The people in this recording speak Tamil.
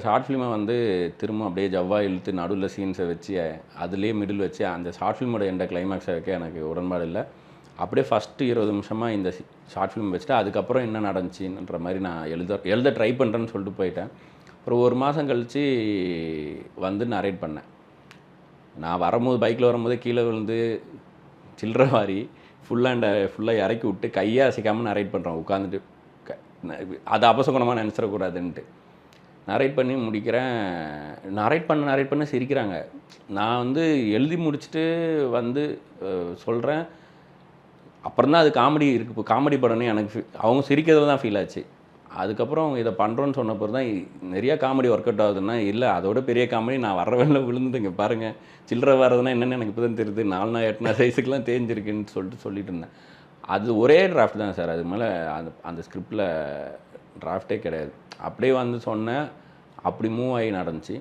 ஷார்ட் ஃபிலிமை வந்து திரும்ப அப்படியே ஜவ்வாக இழுத்து நடுவில் சீன்ஸை வச்சு அதுலேயே மிடில் வச்சு அந்த ஷார்ட் ஃபிலிமோட எந்த கிளைமேக்ஸை வைக்க எனக்கு உடன்பாடு இல்லை. அப்படியே ஃபஸ்ட்டு 20 நிமிஷமாக இந்த ஷார்ட் ஃபிலிம் வச்சுட்டு அதுக்கப்புறம் என்ன நடந்துச்சுன்ற மாதிரி நான் எழுத ட்ரை பண்ணுறேன்னு சொல்லிட்டு போயிட்டேன். அப்புறம் 1 மாதம் கழித்து வந்து நரேட் பண்ணேன். நான் வரும்போது பைக்கில் வரும்போதே கீழே விழுந்து சில்லற வாரி ஃபுல்லாக இறக்கி விட்டு கையை அசைக்காமல் நரேட் பண்ணுறேன் உட்காந்துட்டு. அதை அபசகுணமாக நினச்சிடக்கூடாதுன்ட்டு நரேட் பண்ணி முடிக்கிறேன். நரேட் பண்ண சிரிக்கிறாங்க. நான் வந்து எழுதி முடிச்சுட்டு வந்து சொல்கிறேன். அப்புறம் தான் அது காமெடி இருக்குது. இப்போ காமெடி படம்னு எனக்கு அவங்க சிரிக்கிறதுல தான் ஃபீல் ஆச்சு. அதுக்கப்புறம் இதை பண்ணுறோன்னு சொன்னப்போ தான் நிறையா காமெடி ஒர்க் அவுட் ஆகுதுன்னா, இல்லை அதோட பெரிய காமெடி நான் வர வேலை விழுந்து இங்கே பாருங்கள் சில்லற வர்றதுன்னா என்னென்னு எனக்கு இப்போ தான் தெரியுது. 4 8 சைஸுக்கெலாம் தேஞ்சிருக்குன்னு சொல்லிட்டு இருந்தேன். அது ஒரே டிராஃப்ட் தான் சார். அது மேலே அந்த ஸ்கிரிப்டில் டிராஃப்டே கிடையாது. அப்படியே வந்து சொன்னேன். அப்படி மூவ் ஆகி நடந்துச்சு.